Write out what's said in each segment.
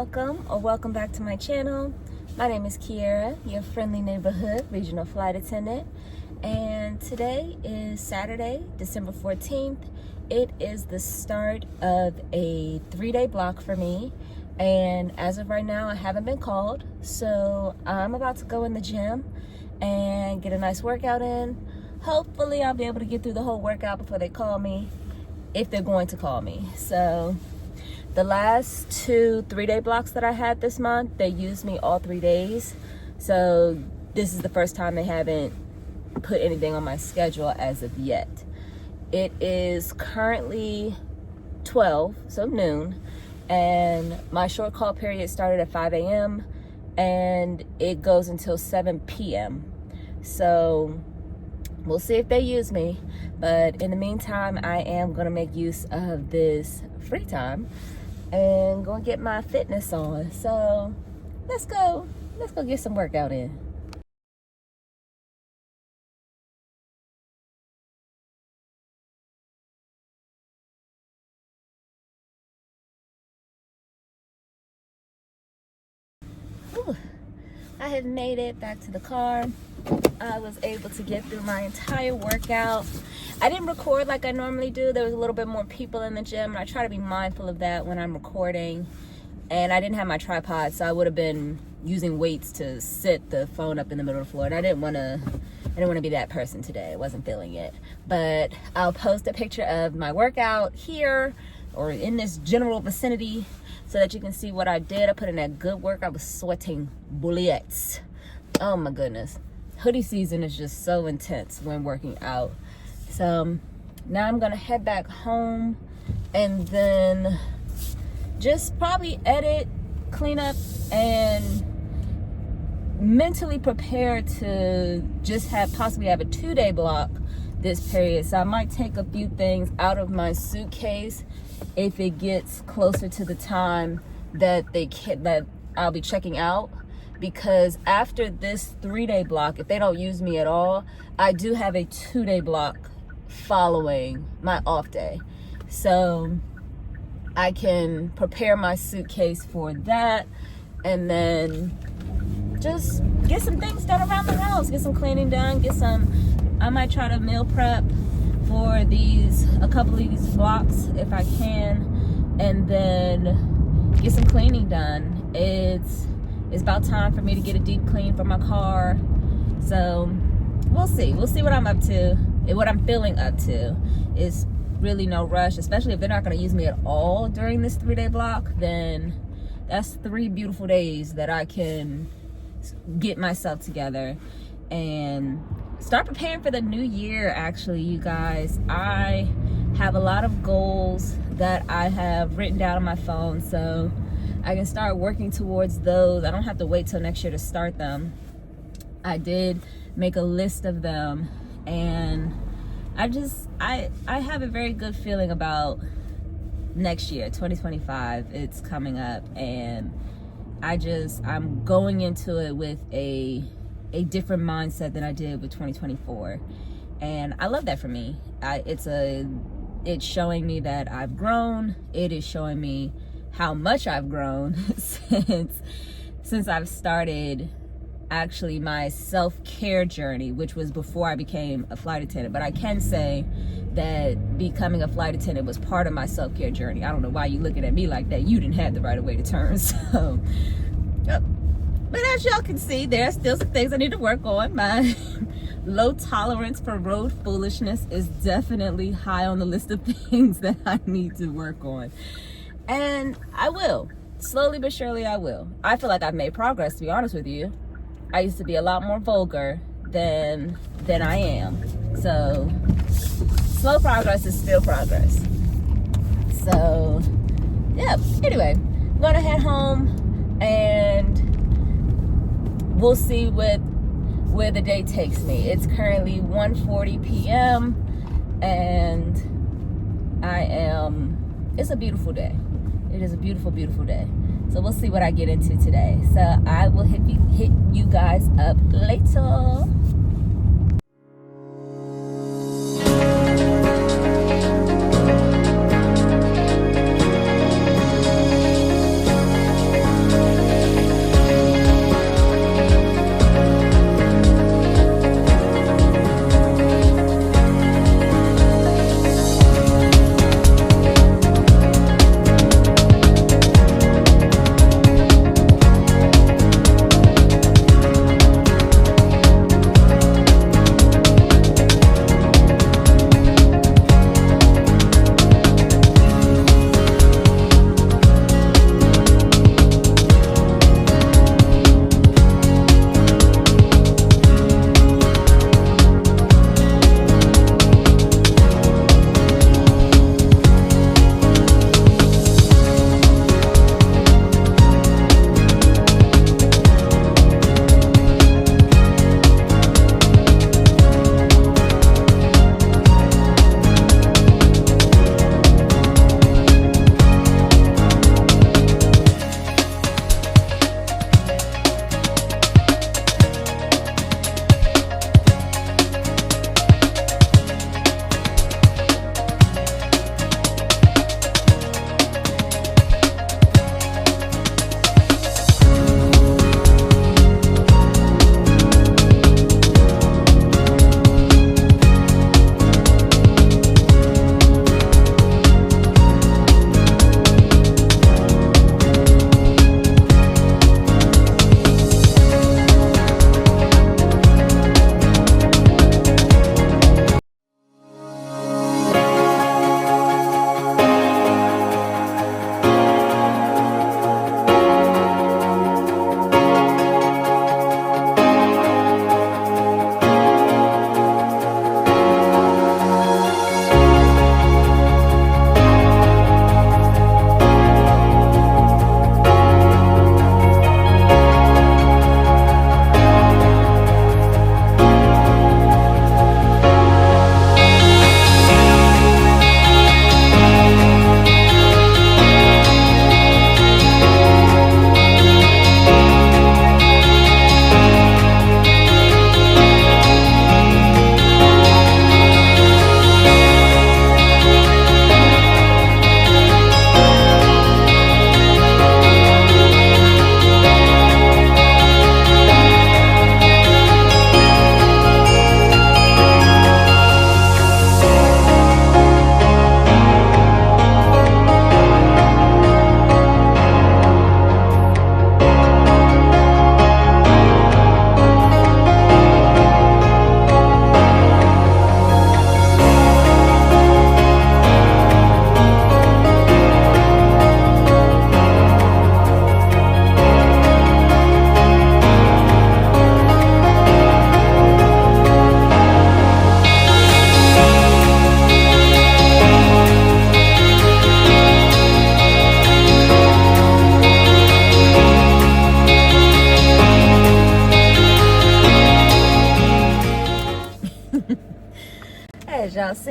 welcome or welcome back to my channel. My name is Kiera, your friendly neighborhood regional flight attendant, and today is Saturday, December 14th. It is the start of a 3-day block for me, and as of right now I haven't been called, so I'm about to go in the gym and get a nice workout in. Hopefully I'll be able to get through the whole workout before they call me, if they're going to call me. So the last 2 3-day blocks that I had this month, they used me all 3 days. So this is the first time they haven't put anything on my schedule as of yet. It is currently 12, so noon, and my short call period started at 5 a.m. and it goes until 7 p.m. So we'll see if they use me, but in the meantime, I am gonna make use of this free time and gonna get my fitness on. So let's go get some workout in. Whew. I have made it back to the car. I was able to get through my entire workout. I didn't record like I normally do. There was a little bit more people in the gym, and I try to be mindful of that when I'm recording. And I didn't have my tripod, so I would have been using weights to sit the phone up in the middle of the floor. And I didn't want to be that person today. I wasn't feeling it. But I'll post a picture of my workout here or in this general vicinity so that you can see what I did. I put in that good work. I was sweating bullets. Oh my goodness. Hoodie season is just so intense when working out. So now I'm gonna head back home and then just probably edit, clean up, and mentally prepare to just possibly have a 2-day block this period. So I might take a few things out of my suitcase if it gets closer to the time that I'll be checking out. Because after this 3-day block, if they don't use me at all, I do have a 2-day block following my off day. So I can prepare my suitcase for that and then just get some things done around the house, get some cleaning done, I might try to meal prep for a couple of these blocks if I can, and then get some cleaning done. It's about time for me to get a deep clean for my car. So we'll see what I'm up to, what I'm feeling up to. Is really no rush, especially if they're not going to use me at all during this 3-day block. Then that's 3 beautiful days that I can get myself together and start preparing for the new year. Actually, you guys, I have a lot of goals that I have written down on my phone, so I can start working towards those. I don't have to wait till next year to start them. I did make a list of them, and I have a very good feeling about next year, 2025. It's coming up, and I'm going into it with a different mindset than I did with 2024, and I love that for me. It's showing me that I've grown. It is showing me how much I've grown since I've started actually my self-care journey, which was before I became a flight attendant. But I can say that becoming a flight attendant was part of my self-care journey. I don't know why you looking at me like that. You didn't have the right of way to turn. So, but as y'all can see, there are still some things I need to work on. My low tolerance for road foolishness is definitely high on the list of things that I need to work on. And I will. Slowly but surely I will. I feel like I've made progress, to be honest with you. I used to be a lot more vulgar than I am. So slow progress is still progress. So yeah, anyway, I'm gonna head home and we'll see where the day takes me. It's currently 1:40 p.m. and it's a beautiful day. It is a beautiful, beautiful day. So we'll see what I get into today. So I will hit you guys up later.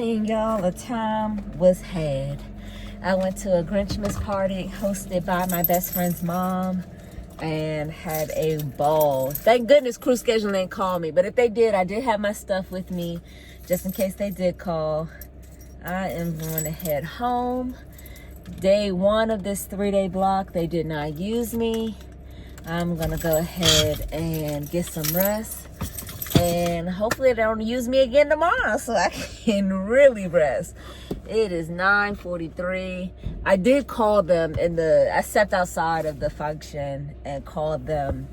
morning, y'all. The time was had. I went to a Grinchmas party hosted by my best friend's mom and had a ball. Thank goodness crew scheduling didn't call me, but if they did, I did have my stuff with me just in case they did call. I am going to head home. Day one of this 3-day block, they did not use me. I'm gonna go ahead and get some rest, and hopefully they don't use me again tomorrow so I can really rest. It is 9:43. I did call them I stepped outside of the function and called them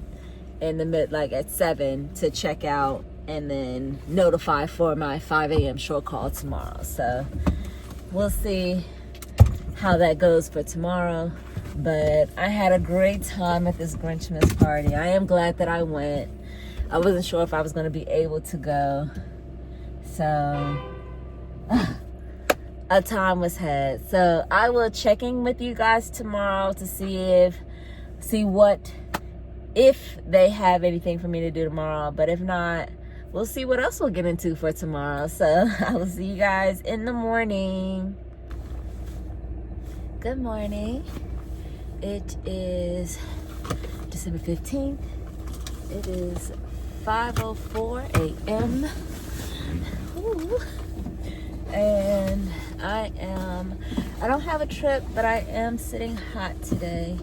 in the like at 7 to check out and then notify for my 5 a.m. short call tomorrow. So we'll see how that goes for tomorrow. But I had a great time at this Grinchmas party. I am glad that I went. I wasn't sure if I was going to be able to go. So a time was had. So I will check in with you guys tomorrow to see if they have anything for me to do tomorrow. But if not, we'll see what else we'll get into for tomorrow. So I will see you guys in the morning. Good morning. It is December 15th. It is 5:04 a.m. Ooh. And I don't have a trip, but I am sitting hot today.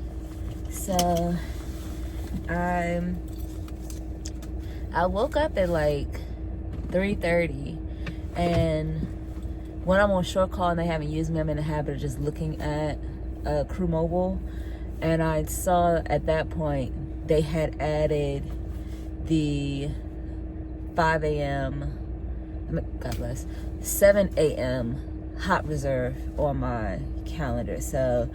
So I woke up at like 3:30, and when I'm on short call and they haven't used me, I'm in the habit of just looking at Crew Mobile, and I saw at that point they had added the 5 a.m. God bless 7 a.m. hot reserve on my calendar. So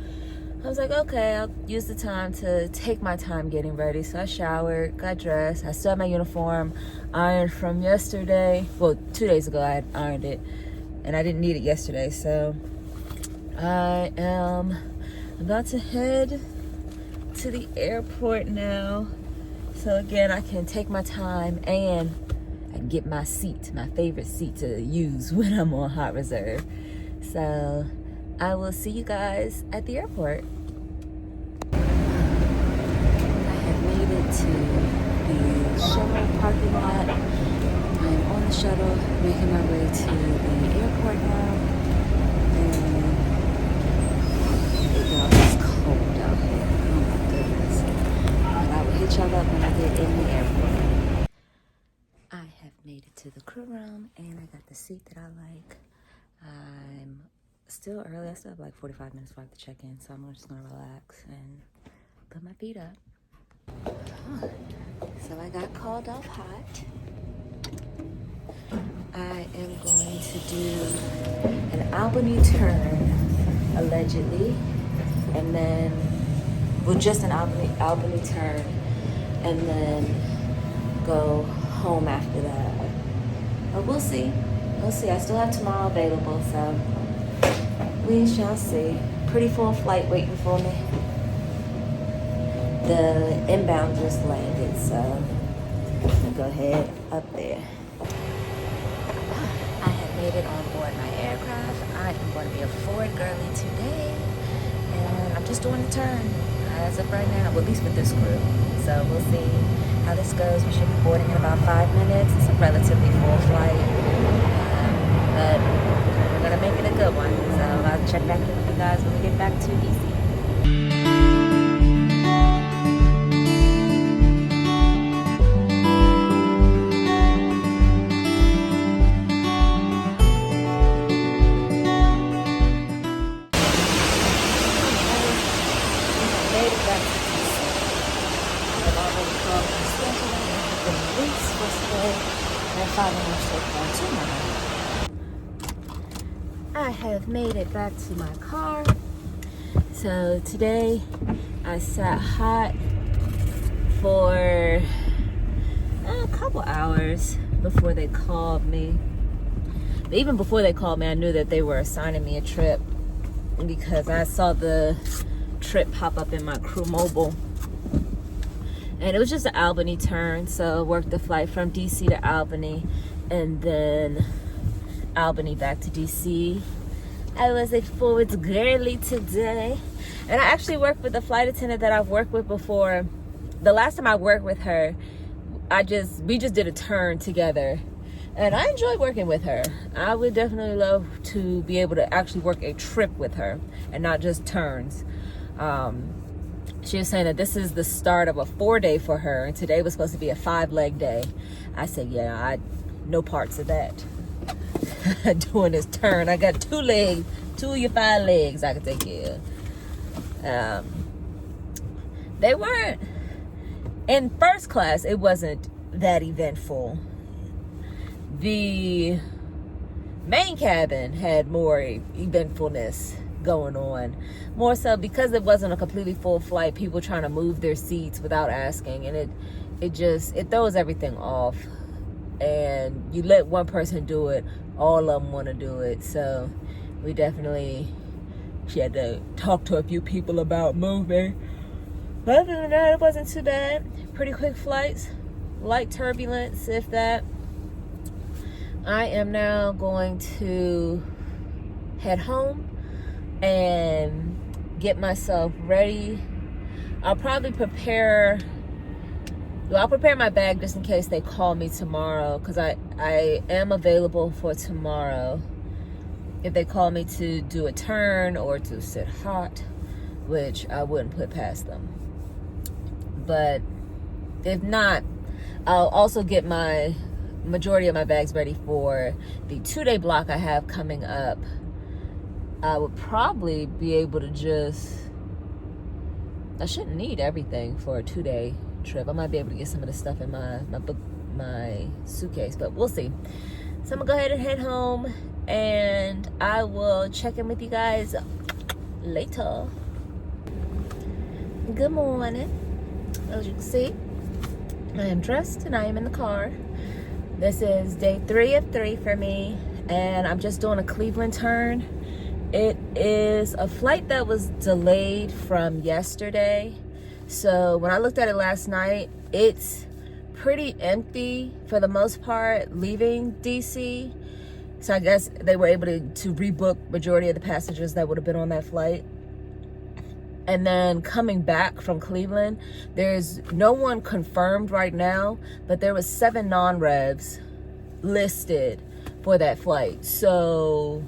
I was like, okay, I'll use the time to take my time getting ready. So I showered, got dressed. I still had my uniform ironed from yesterday. Well, 2 days ago I had ironed it, and I didn't need it yesterday. So I am about to head to the airport now. So again, I can take my time and I can get my seat, my favorite seat to use when I'm on hot reserve. So I will see you guys at the airport. I have made it to the shuttle parking lot. I'm on the shuttle, making my way to the airport now. It's cold out here. Oh my goodness. But I will hit y'all up when I get in the airport. I have made it to the crew room and I got the seat that I like. I'm still early. I still have like 45 minutes before I have to check in, so I'm just gonna relax and put my feet up. So I got called off hot. I am going to do an Albany turn, allegedly. And then, well, just an Albany turn, and then go home after that. But we'll see. We'll see. I still have tomorrow available, so we shall see. Pretty full flight waiting for me. The inbound just landed, so I'll go ahead up there. I have made it on board my aircraft. I am going to be a Ford girly today. And I'm just doing the turn as of right now, well, at least with this crew. So we'll see how this goes. We should be boarding in about 5 minutes. It's a relatively full flight, but we're gonna make it a good one. So I'll check back in with you guys when we get back to DC. I have made it back to my car. So today I sat hot for a couple hours before they called me. But even before they called me, I knew that they were assigning me a trip because I saw the trip pop up in my Crew Mobile. And it was just an Albany turn, so I worked the flight from DC to Albany and then Albany back to DC. I was a forwards girly today. And I actually worked with a flight attendant that I've worked with before. The last time I worked with her, we just did a turn together. And I enjoyed working with her. I would definitely love to be able to actually work a trip with her and not just turns. She was saying that this is the start of a 4-day for her, and today was supposed to be a 5-leg day. I said, yeah, no parts of that. Doing this turn, I got 2 legs, 2 of your 5 legs I can take care of. They weren't in first class. It wasn't that eventful. The main cabin had more eventfulness going on, more so because it wasn't a completely full flight. People trying to move their seats without asking, and it throws everything off. And you let one person do it, all of them want to do it. So she had to talk to a few people about moving. But other than that, it wasn't too bad. Pretty quick flights, light turbulence, if that. I am now going to head home and get myself ready. I'll prepare my bag just in case they call me tomorrow, because I am available for tomorrow if they call me to do a turn or to sit hot, which I wouldn't put past them. But if not, I'll also get my majority of my bags ready for the 2-day block I have coming up. I would probably be able to I shouldn't need everything for a 2-day trip. I might be able to get some of the stuff in my suitcase, but we'll see. So I'm gonna go ahead and head home, and I will check in with you guys later. Good morning. As you can see, I am dressed and I am in the car. This is day 3 of 3 for me, and I'm just doing a Cleveland turn. It is a flight that was delayed from yesterday. So when I looked at it last night, it's pretty empty for the most part leaving DC. So I guess they were able to rebook majority of the passengers that would have been on that flight. And then coming back from Cleveland, there's no one confirmed right now, but there was 7 non-revs listed for that flight. So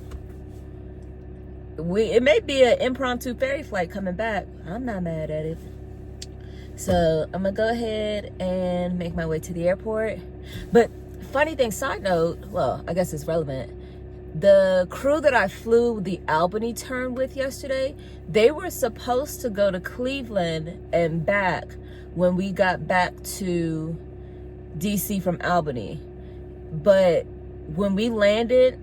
it may be an impromptu ferry flight coming back. I'm not mad at it. So I'm gonna go ahead and make my way to the airport. But funny thing, side note, well, I guess it's relevant. The crew that I flew the Albany turn with yesterday, they were supposed to go to Cleveland and back when we got back to DC from Albany. But when we landed,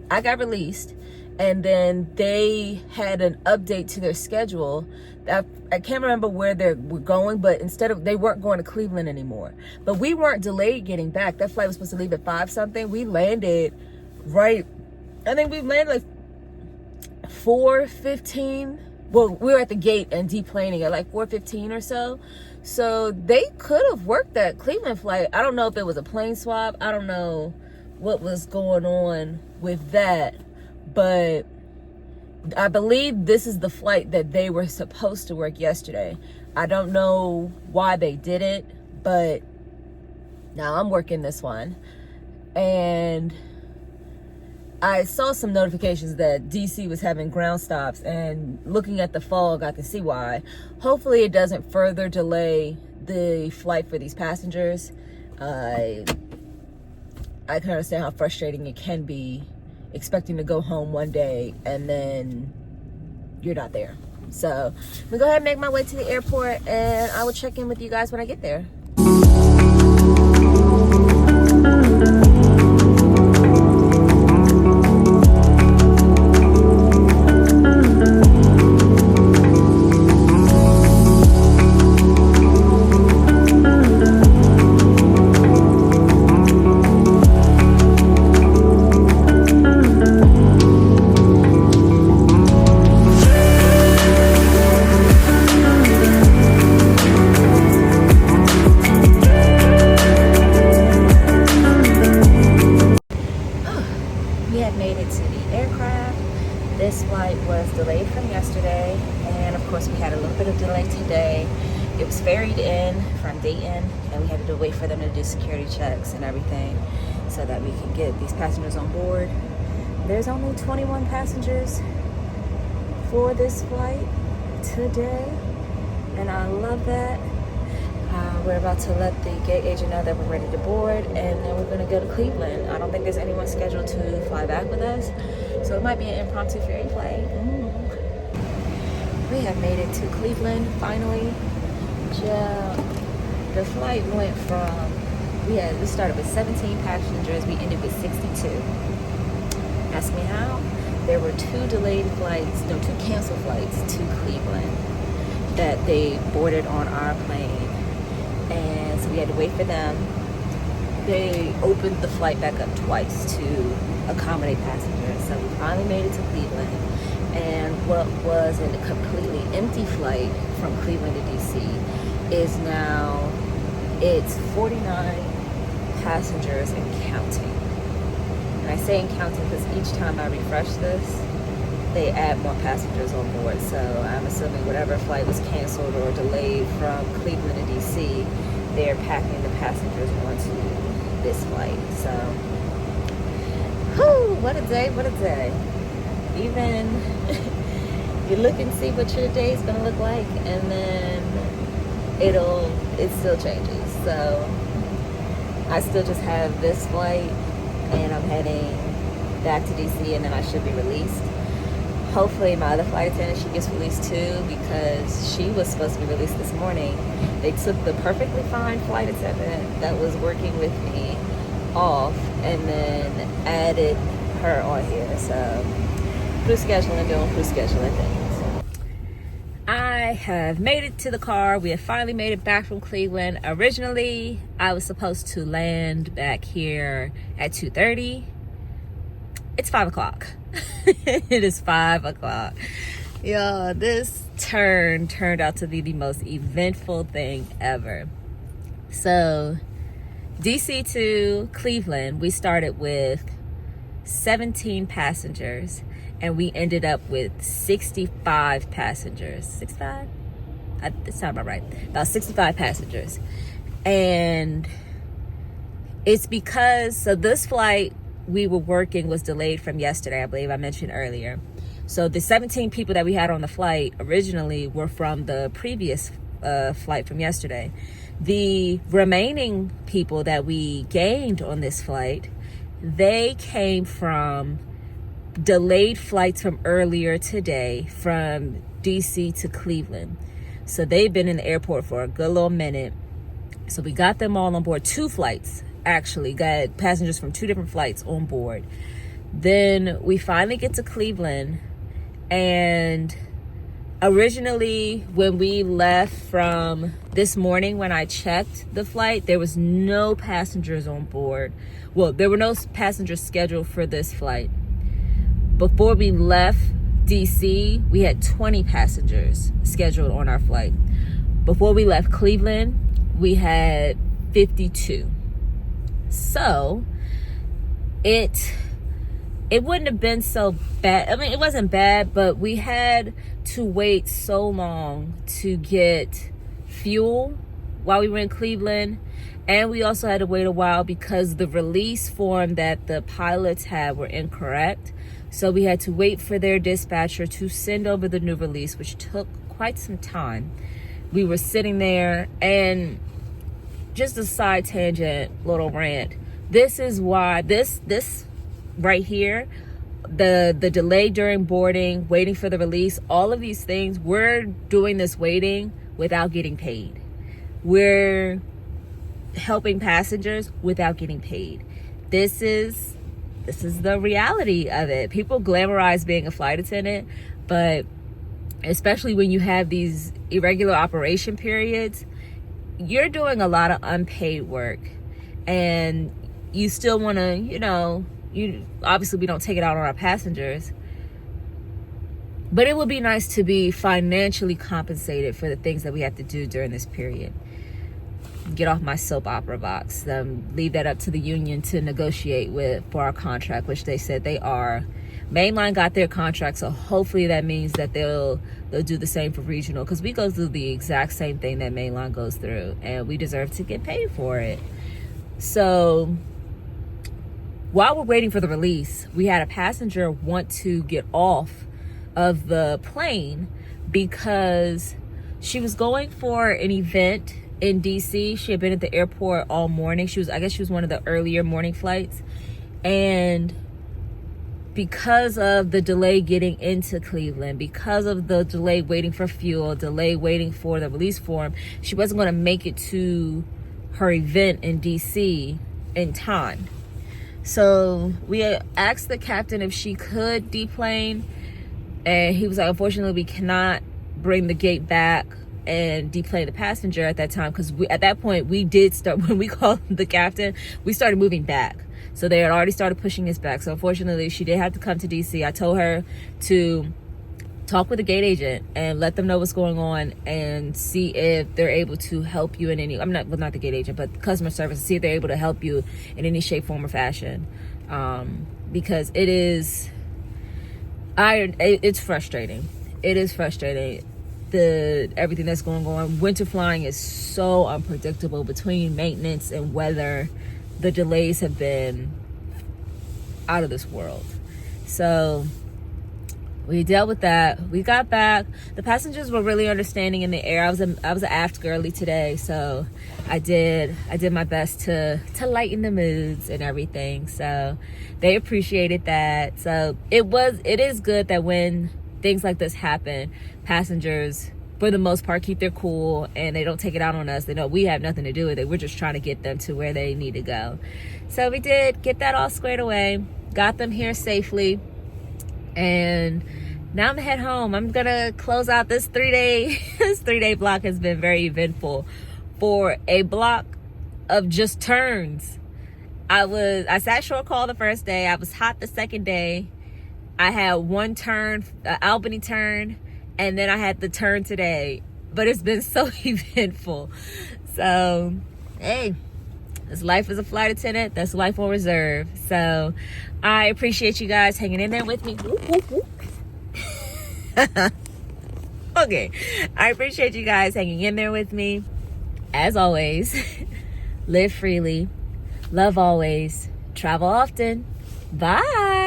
I got released, and then they had an update to their schedule. I can't remember where they were going, but they weren't going to Cleveland anymore. But we weren't delayed getting back. That flight was supposed to leave at 5 something. We landed I think we landed like 4:15. Well, we were at the gate and deplaning at like 4:15 or so. So they could have worked that Cleveland flight. I don't know if it was a plane swap. I don't know what was going on with that. But I believe this is the flight that they were supposed to work yesterday. I don't know why they didn't, but now I'm working this one. And I saw some notifications that DC was having ground stops, and looking at the fog, I can see why. Hopefully it doesn't further delay the flight for these passengers. I can understand how frustrating it can be expecting to go home one day and then you're not there. So I'm gonna go ahead and make my way to the airport, and I will check in with you guys when I get there. This flight was delayed from yesterday, and of course we had a little bit of delay today. It was ferried in from Dayton, and we had to wait for them to do security checks and everything so that we can get these passengers on board. There's only 21 passengers for this flight today, and I love that. We're about to let the gate agent know that we're ready to board, and then we're gonna go to Cleveland. I don't think there's anyone scheduled to fly back with us, so it might be an impromptu ferry flight. We have made it to Cleveland finally. The flight went from, we started with 17 passengers, we ended with 62. Ask me how? There were two canceled flights to Cleveland that they boarded on our plane. And so we had to wait for them. They opened the flight back up twice to accommodate passengers. So we finally made it to Cleveland. And what was a completely empty flight from Cleveland to DC is now, it's 49 passengers and counting. And I say and counting because each time I refresh this, they add more passengers on board. So I'm assuming whatever flight was canceled or delayed from Cleveland to DC, they're packing the passengers onto this flight. So, whew, what a day, what a day. Even you look and see what your day is gonna look like, and then it still changes. So I still just have this flight, and I'm heading back to DC, and then I should be released. Hopefully my other flight attendant, she gets released too, because she was supposed to be released this morning. They took the perfectly fine flight attendant that was working with me off and then added her on here. So crew scheduling, doing crew scheduling things. I have made it to the car. We have finally made it back from Cleveland. Originally, I was supposed to land back here at 2:30. It's 5 o'clock. It is 5 o'clock. Yo, this turned out to be the most eventful thing ever. So, DC to Cleveland, we started with 17 passengers, and we ended up with 65 passengers. 65? That sounds about right. About 65 passengers. And it's because, so this flight we were working was delayed from yesterday, I believe I mentioned earlier. So the 17 people that we had on the flight originally were from the previous flight from yesterday. The remaining people that we gained on this flight, they came from delayed flights from earlier today from DC to Cleveland. So they've been in the airport for a good little minute. So we got them all on board. Two flights, actually, got passengers from two different flights on board. Then we finally get to Cleveland, and originally when we left from this morning, when I checked the flight, there was no passengers on board. Well, there were no passengers scheduled for this flight. Before we left DC, we had 20 passengers scheduled on our flight. Before we left Cleveland, we had 52. So it wouldn't have been so bad. I mean, it wasn't bad, but we had to wait so long to get fuel while we were in Cleveland. And we also had to wait a while because the release form that the pilots had were incorrect. So we had to wait for their dispatcher to send over the new release, which took quite some time. We were sitting there, and just a side tangent, little rant. This is why this right here, the delay during boarding, waiting for the release, all of these things, we're doing this waiting without getting paid. We're helping passengers without getting paid. This is the reality of it. People glamorize being a flight attendant, but especially when you have these irregular operation periods, you're doing a lot of unpaid work, and you still want to, obviously we don't take it out on our passengers, but it would be nice to be financially compensated for the things that we have to do during this period. Get off my soap opera box. Leave that up to the union to negotiate with for our contract, which they said they are. Mainline got their contract, so hopefully that means that they'll do the same for regional, because we go through the exact same thing that Mainline goes through, and we deserve to get paid for it. So while we're waiting for the release, we had a passenger want to get off of the plane because she was going for an event in DC. She had been at the airport all morning. I guess she was one of the earlier morning flights. And because of the delay getting into Cleveland, because of the delay waiting for fuel, delay waiting for the release form, she wasn't going to make it to her event in DC in time. So we asked the captain if she could deplane, and he was like, unfortunately, we cannot bring the gate back and deplane the passenger at that time, because at that point we did start, when we called the captain, we started moving back. So they had already started pushing us back. So unfortunately, she did have to come to DC. I told her to talk with the gate agent and let them know what's going on and see if they're able to help you in any, not the gate agent, but customer service, see if they're able to help you in any shape, form, or fashion. Because it's frustrating. It is frustrating. Everything that's going on. Winter flying is so unpredictable between maintenance and weather. The delays have been out of this world. So we dealt with that. We got back. The passengers were really understanding in the air. I was an aft girly today, so I did my best to lighten the moods and everything. So they appreciated that. So it is good that when things like this happen, passengers, for the most part, keep their cool and they don't take it out on us. They know we have nothing to do with it. We're just trying to get them to where they need to go. So we did get that all squared away, got them here safely, and now I'm gonna head home. I'm gonna close out this 3-day block. Has been very eventful. For a block of just turns, I sat short call the first day. I was hot the second day. I had one turn, Albany turn, and then I had the turn today. But it's been so eventful. So, hey, this life as a flight attendant. That's life on reserve. So, I appreciate you guys hanging in there with me. Okay. I appreciate you guys hanging in there with me. As always, live freely, love always, travel often. Bye.